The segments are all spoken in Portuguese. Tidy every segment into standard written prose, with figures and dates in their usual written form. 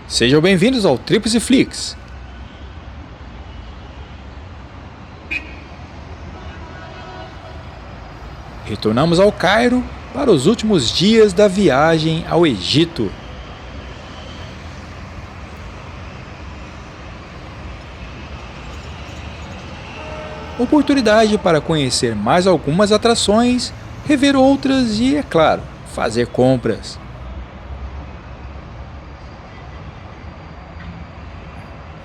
Sejam bem-vindos ao Tríplice Flix. Retornamos ao Cairo para os últimos dias da viagem ao Egito. Oportunidade para conhecer mais algumas atrações, rever outras e, é claro, fazer compras.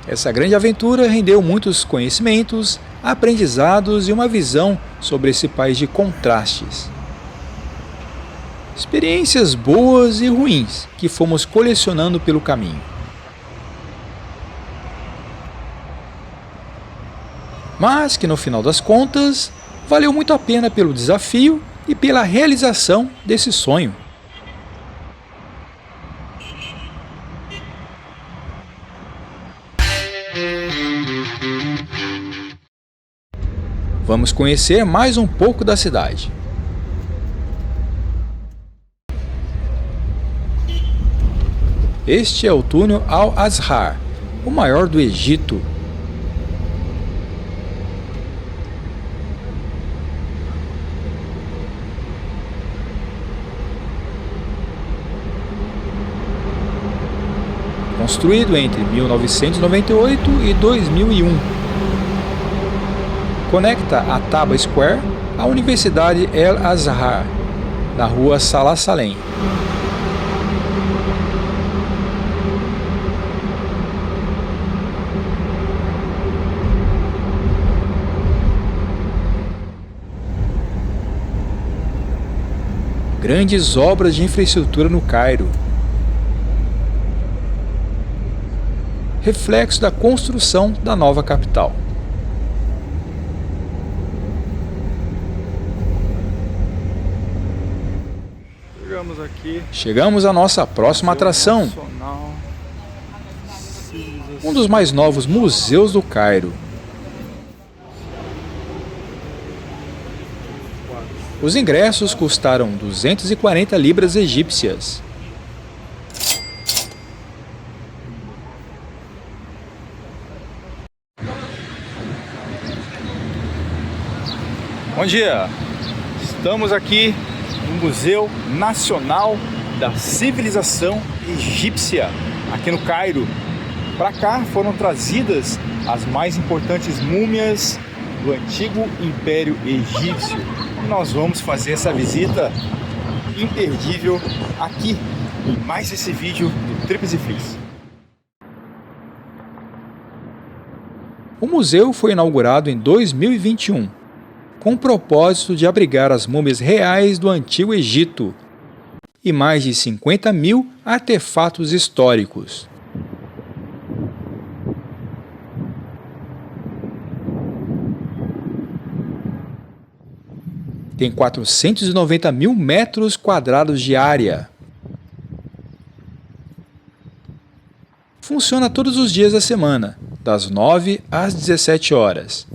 Essa grande aventura rendeu muitos conhecimentos, aprendizados e uma visão sobre esse país de contrastes. Experiências boas e ruins que fomos colecionando pelo caminho. Mas que no final das contas, valeu muito a pena pelo desafio e pela realização desse sonho. Vamos conhecer mais um pouco da cidade. Este é o túnel Al-Azhar, o maior do Egito. Construído entre 1998 e 2001. Conecta a Taba Square à Universidade El Azhar, na rua Salah Salem. Grandes obras de infraestrutura no Cairo. Reflexo da construção da nova capital. Chegamos à nossa próxima atração, um dos mais novos museus do Cairo. Os ingressos custaram 240 libras egípcias. Bom dia! Estamos aqui no Museu Nacional da Civilização Egípcia, aqui no Cairo. Para cá foram trazidas as mais importantes múmias do antigo Império Egípcio. E nós vamos fazer essa visita imperdível aqui em mais esse vídeo do Tríplice Flix. O museu foi inaugurado em 2021, com o propósito de abrigar as múmias reais do Antigo Egito e mais de 50 mil artefatos históricos. Tem 490 mil metros quadrados de área. Funciona todos os dias da semana, das 9 às 17 horas.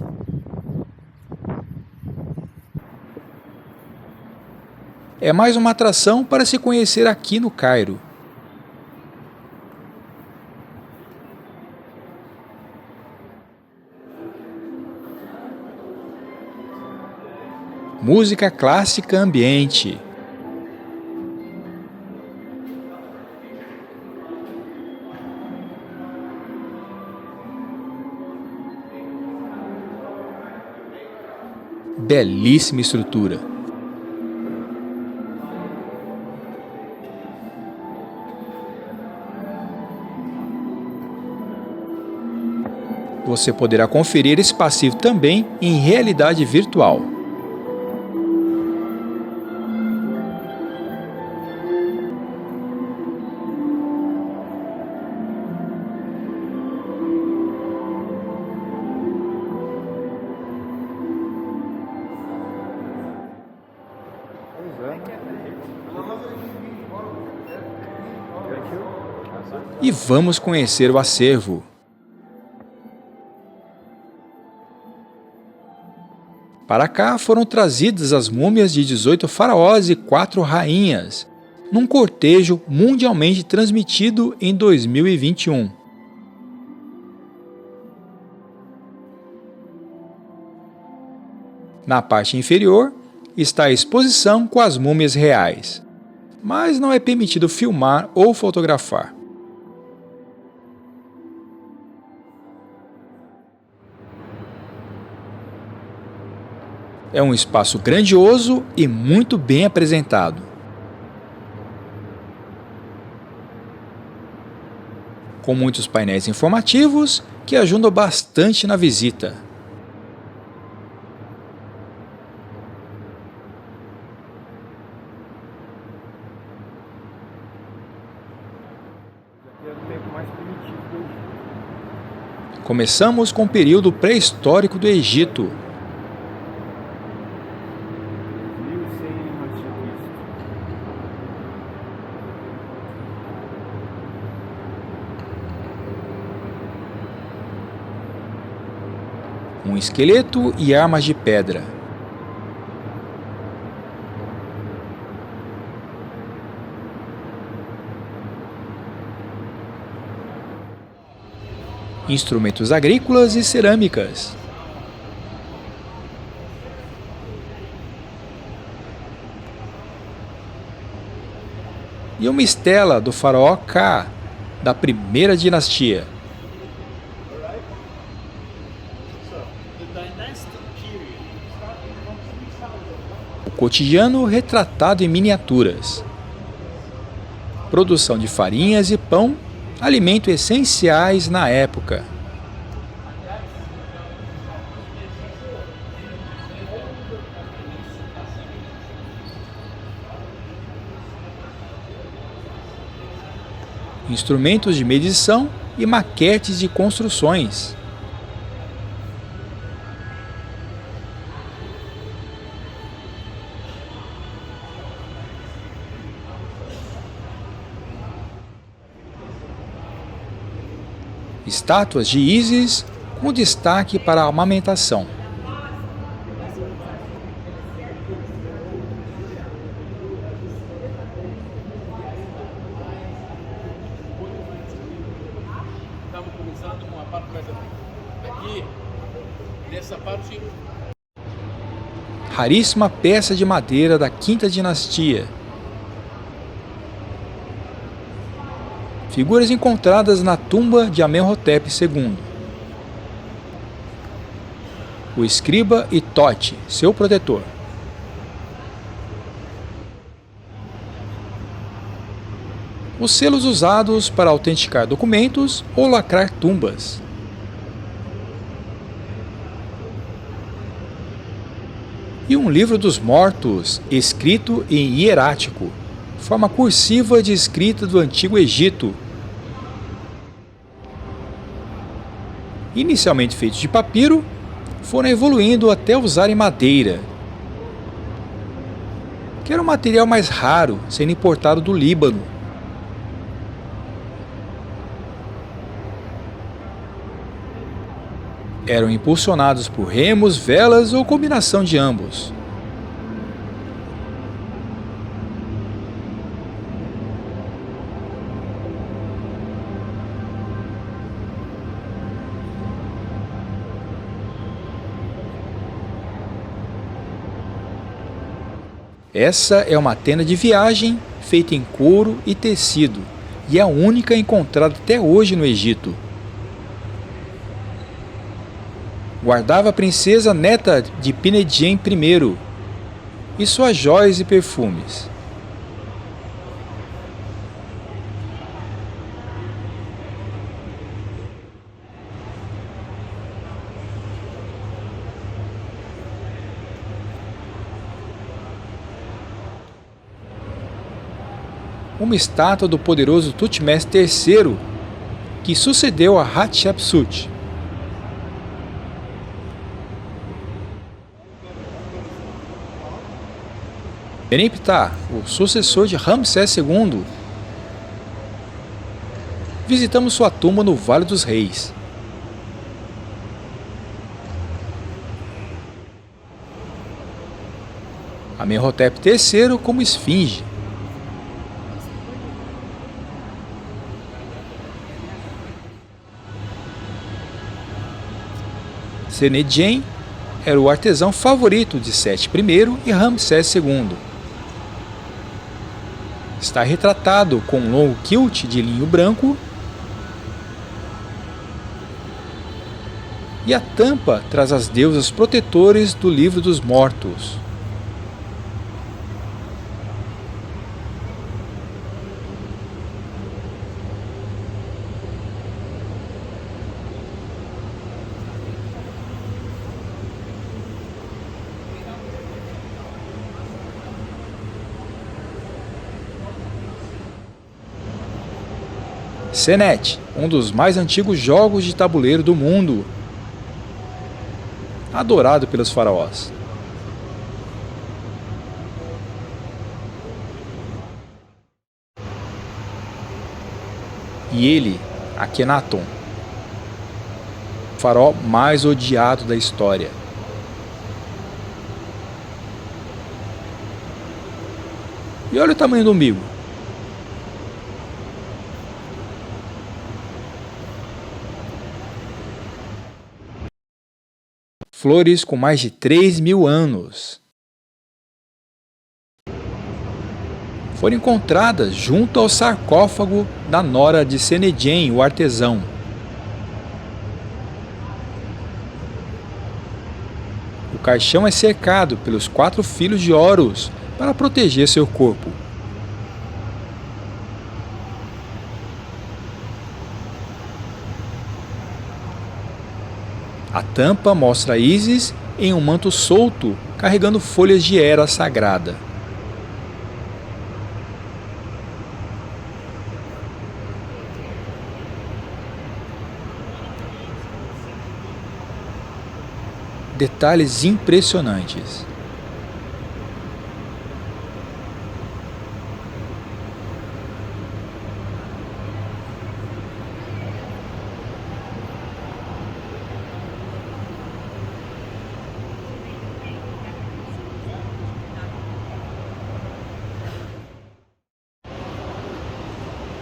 É mais uma atração para se conhecer aqui no Cairo. Música clássica ambiente. Belíssima estrutura. Você poderá conferir esse passeio também em realidade virtual. E vamos conhecer o acervo. Para cá foram trazidas as múmias de 18 faraós e 4 rainhas, num cortejo mundialmente transmitido em 2021. Na parte inferior está a exposição com as múmias reais, mas não é permitido filmar ou fotografar. É um espaço grandioso e muito bem apresentado. Com muitos painéis informativos que ajudam bastante na visita. Começamos com o período pré-histórico do Egito. Um esqueleto e armas de pedra. Instrumentos agrícolas e cerâmicas. E uma estela do faraó Ka, da primeira dinastia. O cotidiano retratado em miniaturas. Produção de farinhas e pão, alimentos essenciais na época. Instrumentos de medição e maquetes de construções. Estátuas de Ísis com destaque para a amamentação. Estamos começando com a parte mais aqui, nessa parte. Raríssima peça de madeira da Quinta Dinastia. Figuras encontradas na tumba de Amenhotep II. O escriba e Tote, seu protetor. Os selos usados para autenticar documentos ou lacrar tumbas. E um livro dos mortos, escrito em hierático, forma cursiva de escrita do Antigo Egito. Inicialmente feitos de papiro, foram evoluindo até usarem madeira, que era um material mais raro, sendo importado do Líbano. Eram impulsionados por remos, velas ou combinação de ambos. Essa é uma tenda de viagem feita em couro e tecido e é a única encontrada até hoje no Egito. Guardava a princesa neta de Pinedjem I e suas joias e perfumes. Uma estátua do poderoso Thutmose III, que sucedeu a Hatshepsut. Beneptah, o sucessor de Ramsés II. Visitamos sua tumba no Vale dos Reis. Amenhotep III como esfinge. Senedjem era o artesão favorito de Sete I e Ramsés II. Está retratado com um longo kilt de linho branco e a tampa traz as deusas protetores do livro dos mortos. Senet, um dos mais antigos jogos de tabuleiro do mundo, adorado pelos faraós. E ele, Akhenaton, o faraó mais odiado da história. E olha o tamanho do umbigo. Flores com mais de 3.000 anos. Foram encontradas junto ao sarcófago da nora de Senedjem, o artesão. O caixão é cercado pelos 4 filos de Horus para proteger seu corpo. A tampa mostra Ísis em um manto solto, carregando folhas de Hera sagrada. Detalhes impressionantes.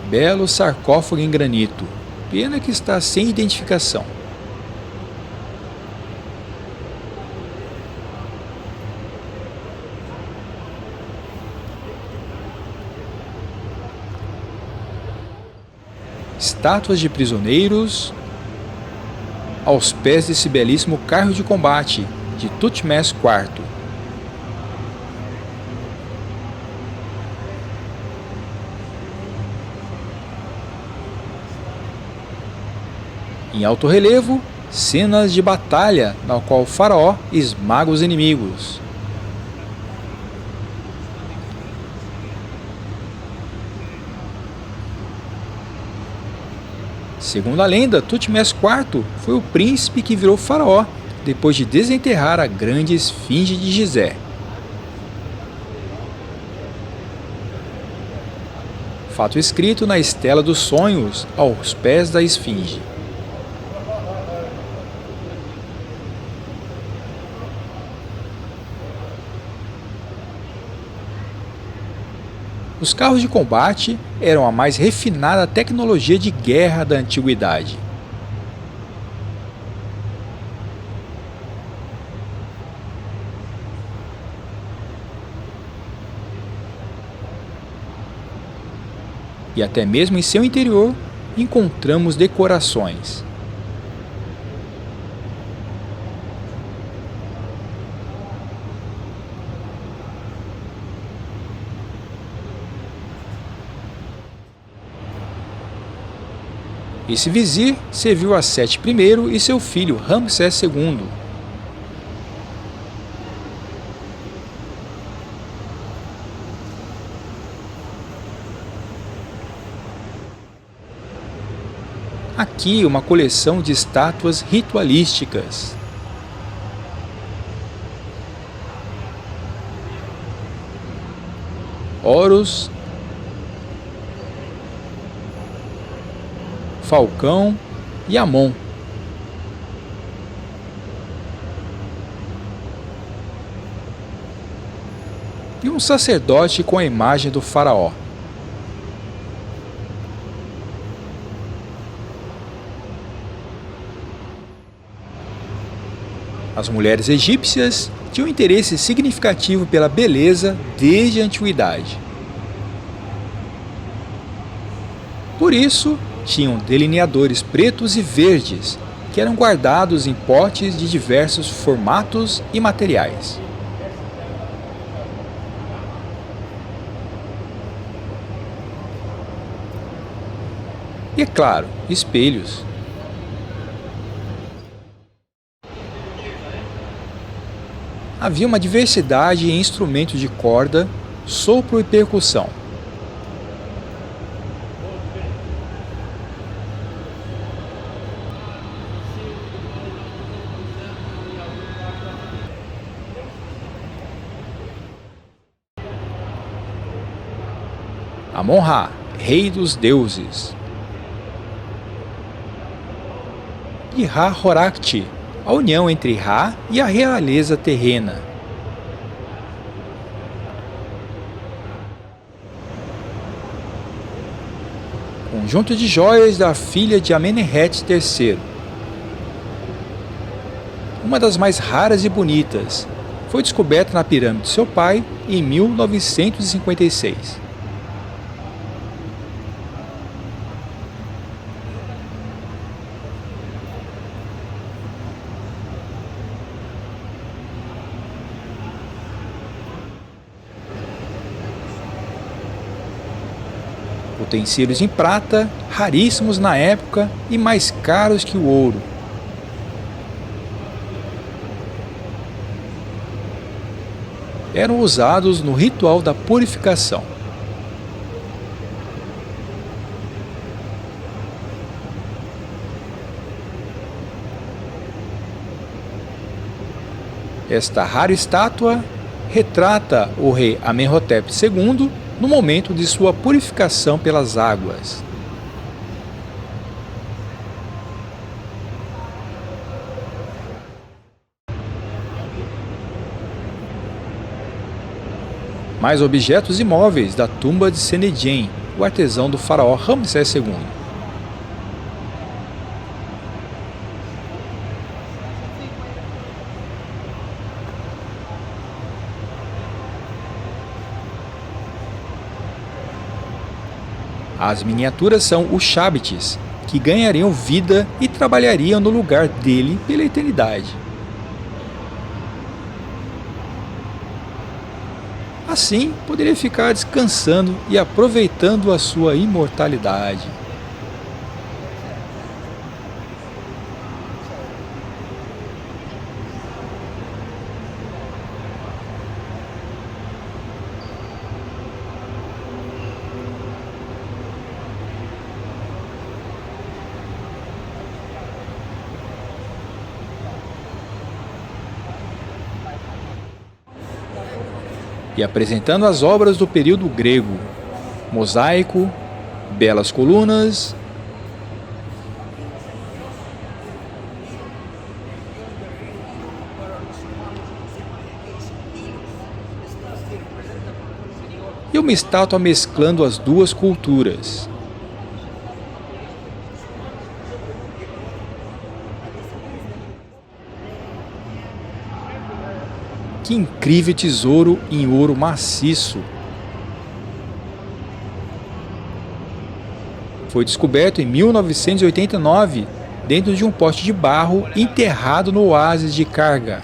Belo sarcófago em granito, pena que está sem identificação. Estátuas de prisioneiros aos pés desse belíssimo carro de combate de Tutmés IV. Em alto relevo, cenas de batalha na qual o faraó esmaga os inimigos. Segundo a lenda, Tutmés IV foi o príncipe que virou faraó depois de desenterrar a grande esfinge de Gizé. Fato escrito na Estela dos Sonhos aos pés da esfinge. Os carros de combate eram a mais refinada tecnologia de guerra da antiguidade. E até mesmo em seu interior encontramos decorações. Esse vizir serviu a Sete I e seu filho Ramsés II. Aqui uma coleção de estátuas ritualísticas. Horus, Falcão e Amon. E um sacerdote com a imagem do faraó. As mulheres egípcias tinham interesse significativo pela beleza desde a antiguidade. Por isso, tinham delineadores pretos e verdes, que eram guardados em potes de diversos formatos e materiais. E, é claro, espelhos. Havia uma diversidade em instrumentos de corda, sopro e percussão. Amon-Ra, rei dos deuses. E Ra-Horakhti, a união entre Ra e a realeza terrena. Conjunto de joias da filha de Amenemhet III. Uma das mais raras e bonitas, foi descoberta na pirâmide de seu pai em 1956. Utensílios em prata, raríssimos na época e mais caros que o ouro. Eram usados no ritual da purificação. Esta rara estátua retrata o rei Amenhotep II no momento de sua purificação pelas águas. Mais objetos imóveis da tumba de Senedjem, o artesão do faraó Ramsés II. As miniaturas são os Chabites, que ganhariam vida e trabalhariam no lugar dele pela eternidade. Assim, poderia ficar descansando e aproveitando a sua imortalidade. E apresentando as obras do período grego, mosaico, belas colunas, e uma estátua mesclando as duas culturas. Que incrível tesouro em ouro maciço! Foi descoberto em 1989 dentro de um pote de barro enterrado no oásis de Karga.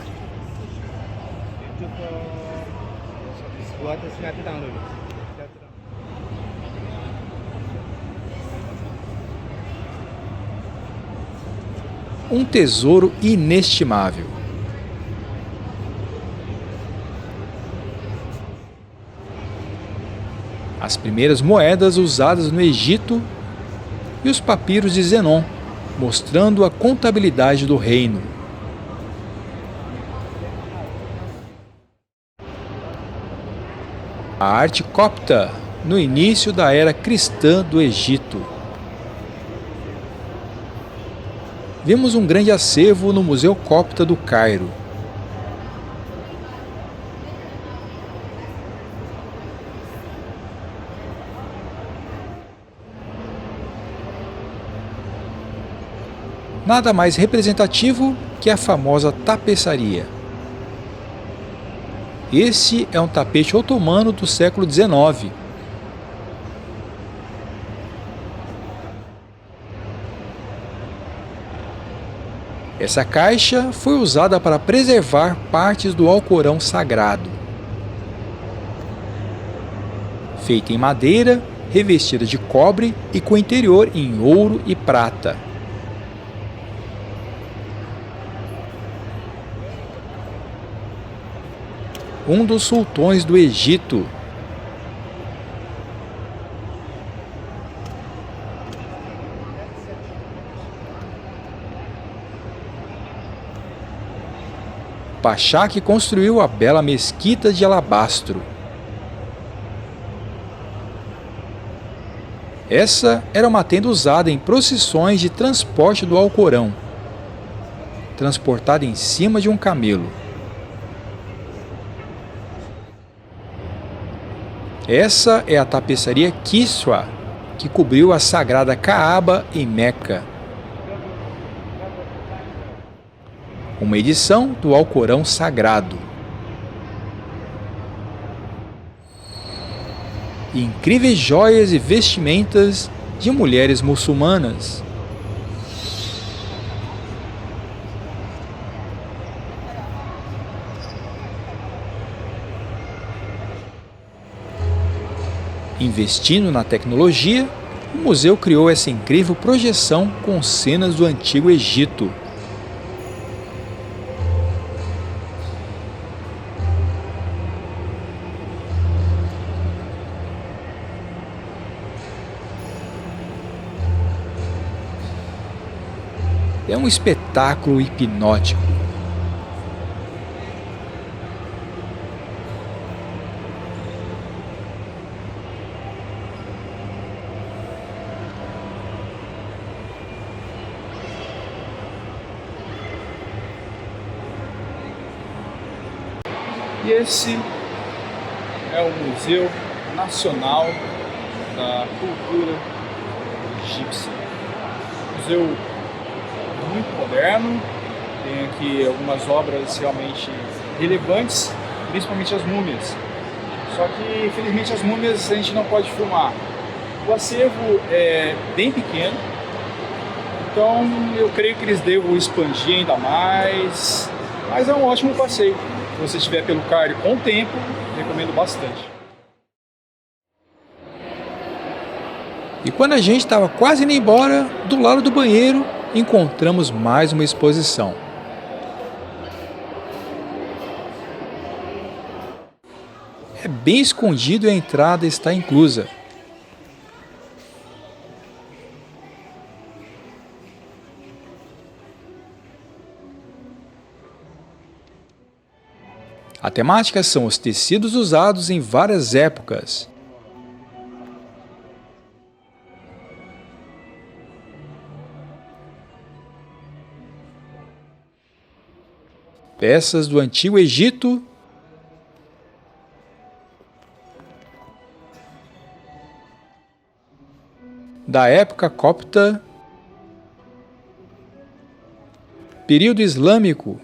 Um tesouro inestimável. As primeiras moedas usadas no Egito e os papiros de Zenon, mostrando a contabilidade do reino. A arte copta, no início da era cristã do Egito. Vemos um grande acervo no Museu Copta do Cairo. Nada mais representativo que é a famosa tapeçaria. Esse é um tapete otomano do século XIX. Essa caixa foi usada para preservar partes do Alcorão sagrado. Feita em madeira, revestida de cobre e com interior em ouro e prata. Um dos sultões do Egito. Pachá que construiu a bela mesquita de alabastro. Essa era uma tenda usada em procissões de transporte do Alcorão, transportada em cima de um camelo. Essa é a tapeçaria Kiswa, que cobriu a sagrada Caaba em Meca. Uma edição do Alcorão Sagrado. Incríveis joias e vestimentas de mulheres muçulmanas. Investindo na tecnologia, o museu criou essa incrível projeção com cenas do Antigo Egito. É um espetáculo hipnótico. E esse é o Museu Nacional da Cultura Egípcia. Museu muito moderno, tem aqui algumas obras realmente relevantes, principalmente as múmias. Só que, infelizmente, as múmias a gente não pode filmar. O acervo é bem pequeno, então eu creio que eles devam expandir ainda mais, mas é um ótimo passeio. Se você estiver pelo Cairo com tempo, recomendo bastante. E quando a gente estava quase indo embora, do lado do banheiro, encontramos mais uma exposição. É bem escondido e a entrada está inclusa. A temática são os tecidos usados em várias épocas. Peças do Antigo Egito, da época copta, período islâmico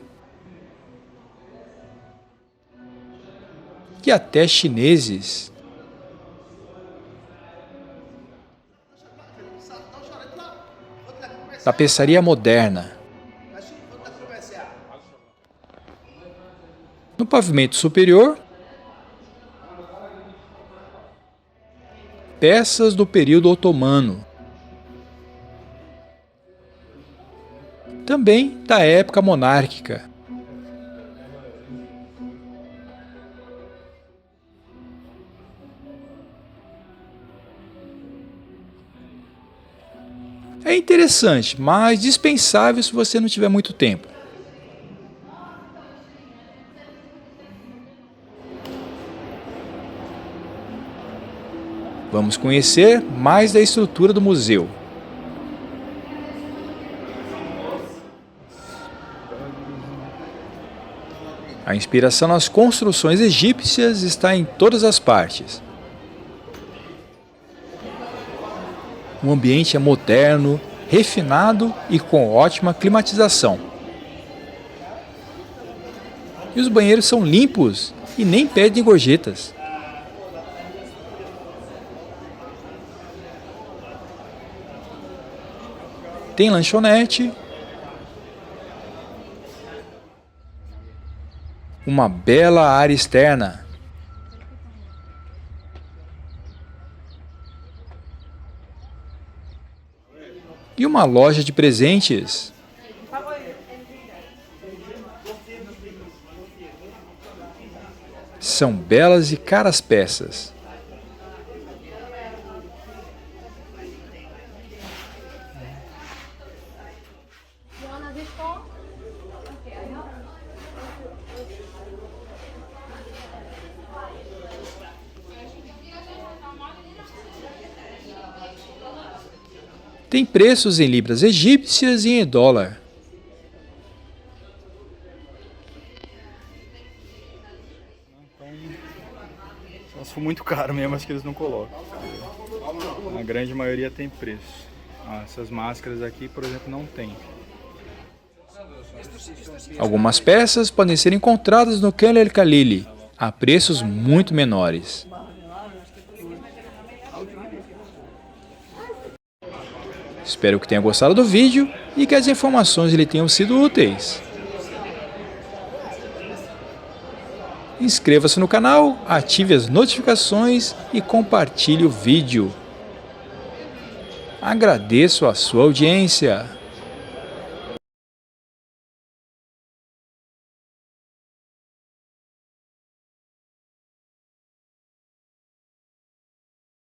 e até chineses. Tapeçaria moderna. No pavimento superior, peças do período otomano, também da época monárquica. É interessante, mas dispensável se você não tiver muito tempo. Vamos conhecer mais da estrutura do museu. A inspiração nas construções egípcias está em todas as partes. O ambiente é moderno, refinado e com ótima climatização. E os banheiros são limpos e nem pedem gorjetas. Tem lanchonete, uma bela área externa, e uma loja de presentes. São belas e caras peças. Tem preços em libras egípcias e em dólar. Só se for muito caro mesmo, acho que eles não colocam. A grande maioria tem preço. Essas máscaras aqui, por exemplo, não tem. Algumas peças podem ser encontradas no Khan el-Khalili, a preços muito menores. Espero que tenha gostado do vídeo e que as informações lhe tenham sido úteis. Inscreva-se no canal, ative as notificações e compartilhe o vídeo. Agradeço a sua audiência.